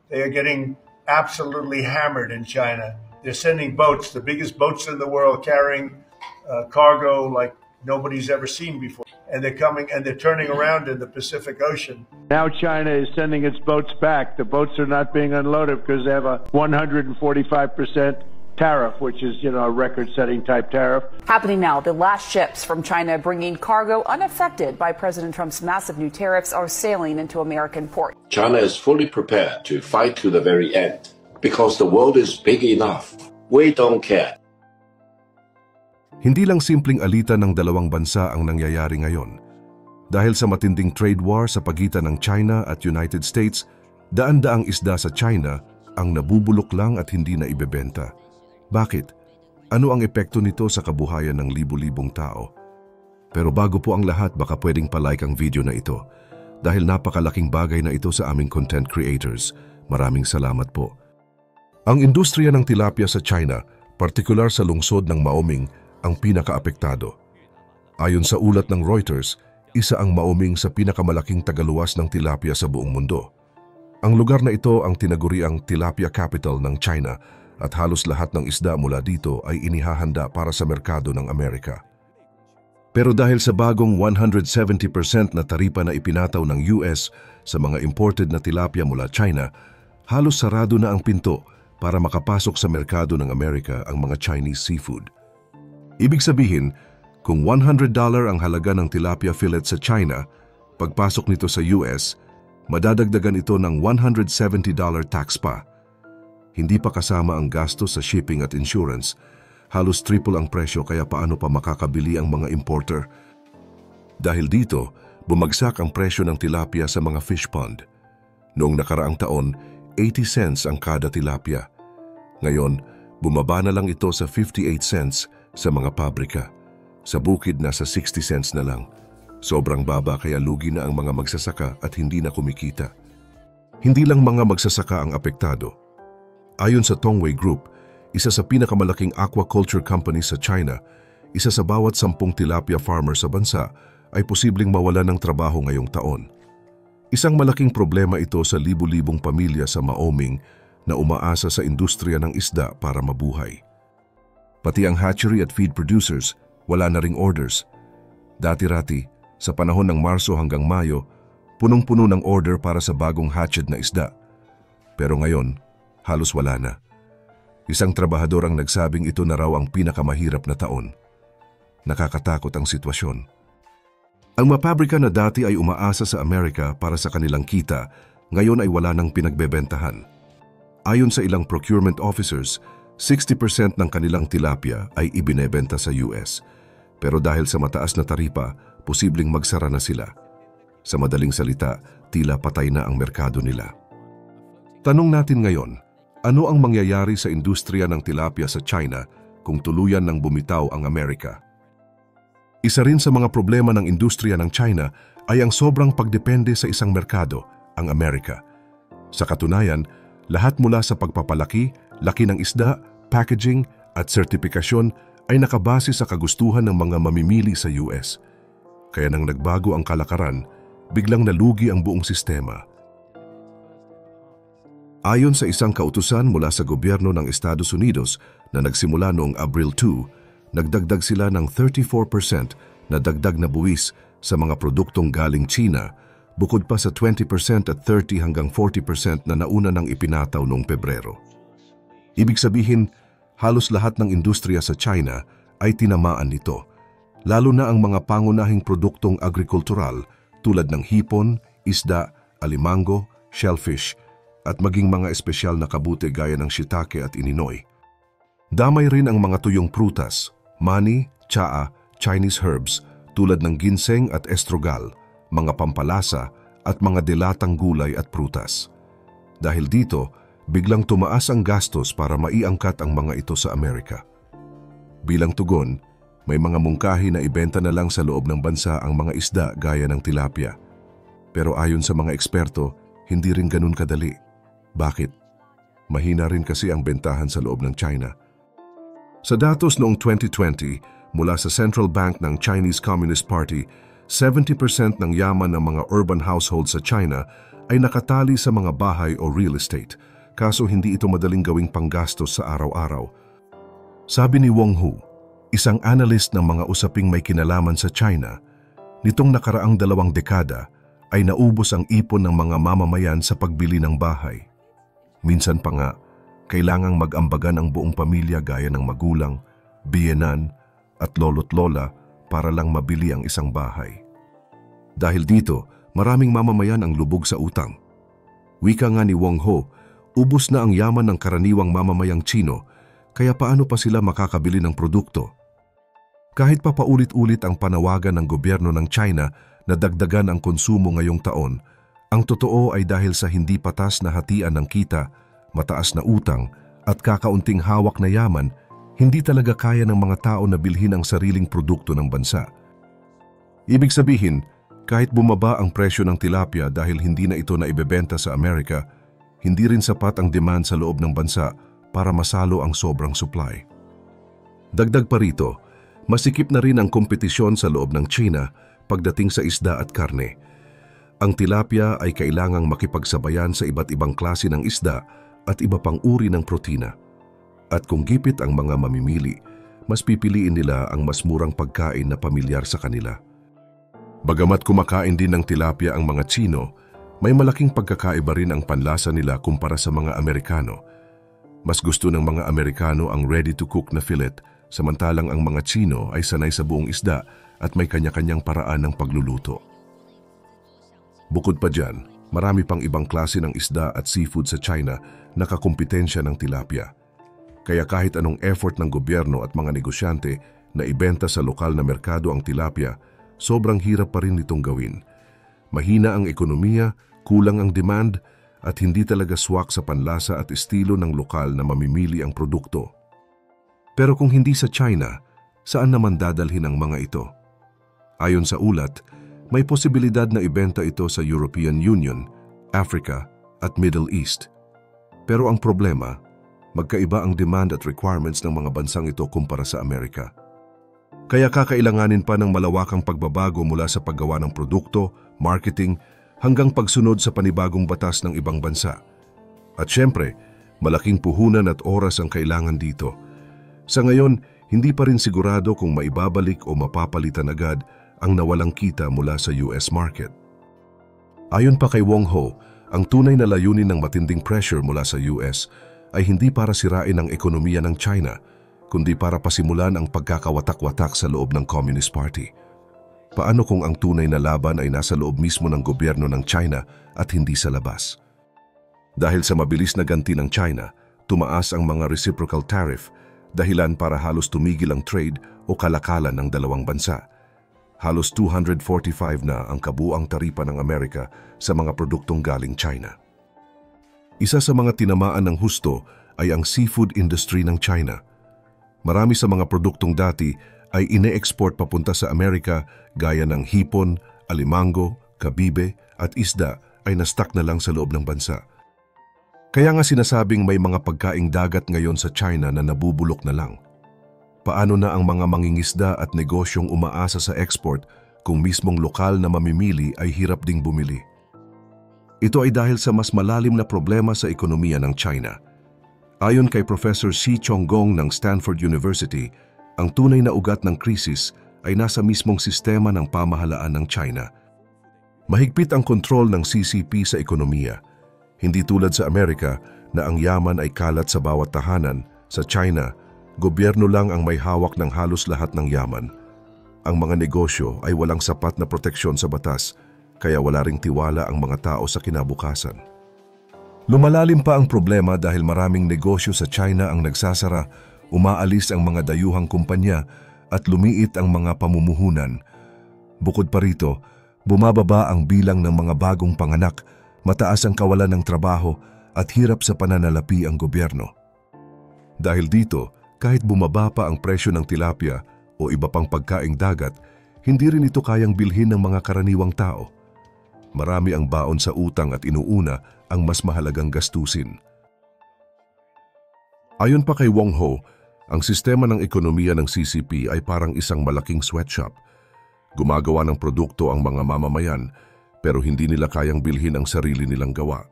They are getting absolutely hammered in China. They're sending boats, the biggest boats in the world, carrying cargo like nobody's ever seen before. And they're coming and they're turning around in the Pacific Ocean. Now China is sending its boats back. The boats are not being unloaded because they have a 145% tariff, which is, a record-setting type tariff. Happening now, the last ships from China bringing cargo unaffected by President Trump's massive new tariffs are sailing into American ports. China is fully prepared to fight to the very end because the world is big enough. We don't care. Hindi lang simpleng alitan ng dalawang bansa ang nangyayari ngayon. Dahil sa matinding trade war sa pagitan ng China at United States, daan-daang isda sa China ang nabubulok lang at hindi na ibebenta. Bakit? Ano ang epekto nito sa kabuhayan ng libu-libong tao? Pero bago po ang lahat, baka pwedeng palike ang video na ito. Dahil napakalaking bagay na ito sa aming content creators. Maraming salamat po. Ang industriya ng tilapia sa China, partikular sa lungsod ng Maoming, ang pinakaapektado. Ayon sa ulat ng Reuters, isa ang Maoming sa pinakamalaking tagaluwas ng tilapia sa buong mundo. Ang lugar na ito ang tinaguriang tilapia capital ng China at halos lahat ng isda mula dito ay inihahanda para sa merkado ng Amerika. Pero dahil sa bagong 170% na taripa na ipinataw ng US sa mga imported na tilapia mula China, halos sarado na ang pinto para makapasok sa merkado ng Amerika ang mga Chinese seafood. Ibig sabihin, kung $100 ang halaga ng tilapia fillet sa China, pagpasok nito sa US, madadagdagan ito ng $170 tax pa. Hindi pa kasama ang gastos sa shipping at insurance, halos triple ang presyo kaya paano pa makakabili ang mga importer. Dahil dito, bumagsak ang presyo ng tilapia sa mga fish pond. Noong nakaraang taon, 80 cents ang kada tilapia. Ngayon, bumaba na lang ito sa 58 cents sa mga pabrika. Sa bukid nasa 60 cents na lang. Sobrang baba kaya lugi na ang mga magsasaka at hindi na kumikita. Hindi lang mga magsasaka ang apektado. Ayon sa Tongwei Group, isa sa pinakamalaking aquaculture company sa China, isa sa bawat 10 tilapia farmer sa bansa ay posibleng mawalan ng trabaho ngayong taon. Isang malaking problema ito sa libu-libong pamilya sa Maoming na umaasa sa industriya ng isda para mabuhay. Pati ang hatchery at feed producers, wala na ring orders. Dati-rati, sa panahon ng Marso hanggang Mayo, punong-puno ng order para sa bagong hatched na isda. Pero ngayon, halos wala na. Isang trabahador ang nagsabing ito na raw ang pinakamahirap na taon. Nakakatakot ang sitwasyon. Ang mapabrika na dati ay umaasa sa Amerika para sa kanilang kita, ngayon ay wala nang pinagbebentahan. Ayon sa ilang procurement officers, 60% ng kanilang tilapia ay ibinebenta sa US. Pero dahil sa mataas na taripa, posibleng magsara na sila. Sa madaling salita, tila patay na ang merkado nila. Tanong natin ngayon, ano ang mangyayari sa industriya ng tilapia sa China kung tuluyan ng bumitaw ang Amerika? Isa rin sa mga problema ng industriya ng China ay ang sobrang pagdepende sa isang merkado, ang Amerika. Sa katunayan, lahat mula sa pagpapalaki, laki ng isda, packaging at sertipikasyon ay nakabase sa kagustuhan ng mga mamimili sa US. Kaya nang nagbago ang kalakaran, biglang nalugi ang buong sistema. Ayon sa isang kautusan mula sa gobyerno ng Estados Unidos na nagsimula noong Abril 2, nagdagdag sila ng 34% na dagdag na buwis sa mga produktong galing China, bukod pa sa 20% at 30 hanggang 40% na nauna nang ipinataw noong Pebrero. Ibig sabihin, halos lahat ng industriya sa China ay tinamaan nito, lalo na ang mga pangunahing produktong agrikultural tulad ng hipon, isda, alimango, shellfish, at maging mga espesyal na kabute gaya ng shiitake at ininoy. Damay rin ang mga tuyong prutas, mani, tsaa, Chinese herbs tulad ng ginseng at estrogal, mga pampalasa at mga dilatang gulay at prutas. Dahil dito, biglang tumaas ang gastos para maiangkat ang mga ito sa Amerika. Bilang tugon, may mga mungkahi na ibenta na lang sa loob ng bansa ang mga isda gaya ng tilapia. Pero ayon sa mga eksperto, hindi rin ganun kadali. Bakit? Mahina rin kasi ang bentahan sa loob ng China. Sa datos noong 2020, mula sa Central Bank ng Chinese Communist Party, 70% ng yaman ng mga urban households sa China ay nakatali sa mga bahay o real estate, kaso hindi ito madaling gawing panggastos sa araw-araw. Sabi ni Wong Hu, isang analyst ng mga usaping may kinalaman sa China, nitong nakaraang 2 dekada ay naubos ang ipon ng mga mamamayan sa pagbili ng bahay. Minsan pa nga, kailangang mag-ambagan ang buong pamilya gaya ng magulang, biyenan at lolo't lola para lang mabili ang isang bahay. Dahil dito, maraming mamamayan ang lubog sa utang. Wika nga ni Wong Hu, ubos na ang yaman ng karaniwang mamamayang Tsino, kaya paano pa sila makakabili ng produkto? Kahit pa paulit-ulit ang panawagan ng gobyerno ng China na dagdagan ang konsumo ngayong taon, ang totoo ay dahil sa hindi patas na hatian ng kita, mataas na utang at kakaunting hawak na yaman, hindi talaga kaya ng mga tao na bilhin ang sariling produkto ng bansa. Ibig sabihin, kahit bumaba ang presyo ng tilapia dahil hindi na ito na ibebenta sa Amerika, hindi rin sapat ang demand sa loob ng bansa para masalo ang sobrang supply. Dagdag pa rito, masikip na rin ang kompetisyon sa loob ng China pagdating sa isda at karne. Ang tilapia ay kailangang makipagsabayan sa iba't ibang klase ng isda at iba pang uri ng protina. At kung gipit ang mga mamimili, mas pipiliin nila ang mas murang pagkain na pamilyar sa kanila. Bagamat kumakain din ng tilapia ang mga Tsino, may malaking pagkakaiba rin ang panlasa nila kumpara sa mga Amerikano. Mas gusto ng mga Amerikano ang ready-to-cook na fillet, samantalang ang mga Tsino ay sanay sa buong isda at may kanya-kanyang paraan ng pagluluto. Bukod pa dyan, marami pang ibang klase ng isda at seafood sa China na kakumpetensya ng tilapia. Kaya kahit anong effort ng gobyerno at mga negosyante na ibenta sa lokal na merkado ang tilapia, sobrang hirap pa rin nitong gawin. Mahina ang ekonomiya, kulang ang demand, at hindi talaga swak sa panlasa at estilo ng lokal na mamimili ang produkto. Pero kung hindi sa China, saan naman dadalhin ang mga ito? Ayon sa ulat, may posibilidad na ibenta ito sa European Union, Africa at Middle East. Pero ang problema, magkaiba ang demand at requirements ng mga bansang ito kumpara sa Amerika. Kaya kakailanganin pa ng malawakang pagbabago mula sa paggawa ng produkto, marketing, hanggang pagsunod sa panibagong batas ng ibang bansa. At syempre, malaking puhunan at oras ang kailangan dito. Sa ngayon, hindi pa rin sigurado kung maibabalik o mapapalitan agad ang nawalang kita mula sa US market. Ayon pa kay Wong Hu, ang tunay na layunin ng matinding pressure mula sa US ay hindi para sirain ang ekonomiya ng China, kundi para pasimulan ang pagkakawatak-watak sa loob ng Communist Party. Paano kung ang tunay na laban ay nasa loob mismo ng gobyerno ng China at hindi sa labas? Dahil sa mabilis na ganti ng China, tumaas ang mga reciprocal tariff, dahilan para halos tumigil ang trade o kalakalan ng dalawang bansa. Halos 245 na ang kabuang taripa ng Amerika sa mga produktong galing China. Isa sa mga tinamaan ng husto ay ang seafood industry ng China. Marami sa mga produktong dati ay ine-export papunta sa Amerika gaya ng hipon, alimango, kabibe at isda ay na-stuck na lang sa loob ng bansa. Kaya nga sinasabing may mga pagkaing dagat ngayon sa China na nabubulok na lang. Paano na ang mga mangingisda at negosyong umaasa sa export kung mismong lokal na mamimili ay hirap ding bumili? Ito ay dahil sa mas malalim na problema sa ekonomiya ng China. Ayon kay Professor Xi Chonggong ng Stanford University, ang tunay na ugat ng krisis ay nasa mismong sistema ng pamahalaan ng China. Mahigpit ang kontrol ng CCP sa ekonomiya. Hindi tulad sa Amerika na ang yaman ay kalat sa bawat tahanan, sa China, gobyerno lang ang may hawak ng halos lahat ng yaman. Ang mga negosyo ay walang sapat na proteksyon sa batas, kaya wala ring tiwala ang mga tao sa kinabukasan. Lumalalim pa ang problema dahil maraming negosyo sa China ang nagsasara, umaalis ang mga dayuhang kumpanya at lumiit ang mga pamumuhunan. Bukod pa rito, bumababa ang bilang ng mga bagong panganak, mataas ang kawalan ng trabaho at hirap sa pananalapi ang gobyerno. Dahil dito, kahit bumaba pa ang presyo ng tilapia o iba pang pagkaing dagat, hindi rin ito kayang bilhin ng mga karaniwang tao. Marami ang baon sa utang at inuuna ang mas mahalagang gastusin. Ayon pa kay Wong Hu, ang sistema ng ekonomiya ng CCP ay parang isang malaking sweatshop. Gumagawa ng produkto ang mga mamamayan, pero hindi nila kayang bilhin ang sarili nilang gawa.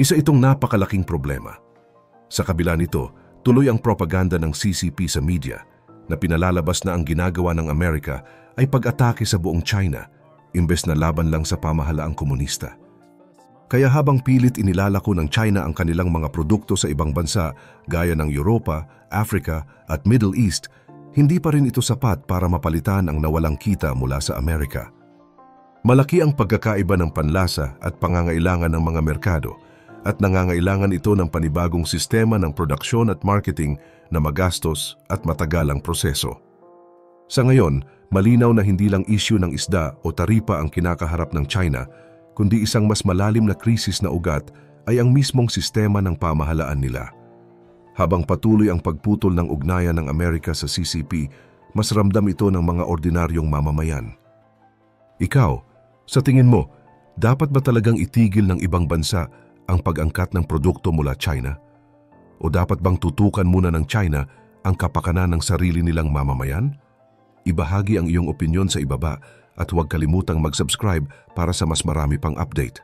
Isa itong napakalaking problema. Sa kabila nito, tuloy ang propaganda ng CCP sa media na pinalalabas na ang ginagawa ng Amerika ay pag-atake sa buong China, imbes na laban lang sa pamahalaang komunista. Kaya habang pilit inilalako ng China ang kanilang mga produkto sa ibang bansa gaya ng Europa, Africa at Middle East, hindi pa rin ito sapat para mapalitan ang nawalang kita mula sa Amerika. Malaki ang pagkakaiba ng panlasa at pangangailangan ng mga merkado at nangangailangan ito ng panibagong sistema ng produksyon at marketing na magastos at matagalang proseso. Sa ngayon, malinaw na hindi lang issue ng isda o taripa ang kinakaharap ng China, kundi isang mas malalim na krisis na ugat ay ang mismong sistema ng pamahalaan nila. Habang patuloy ang pagputol ng ugnayan ng Amerika sa CCP, mas ramdam ito ng mga ordinaryong mamamayan. Ikaw, sa tingin mo, dapat ba talagang itigil ng ibang bansa ang pag-angkat ng produkto mula China? O dapat bang tutukan muna ng China ang kapakanan ng sarili nilang mamamayan? Ibahagi ang iyong opinyon sa ibaba at huwag kalimutang mag-subscribe para sa mas marami pang update.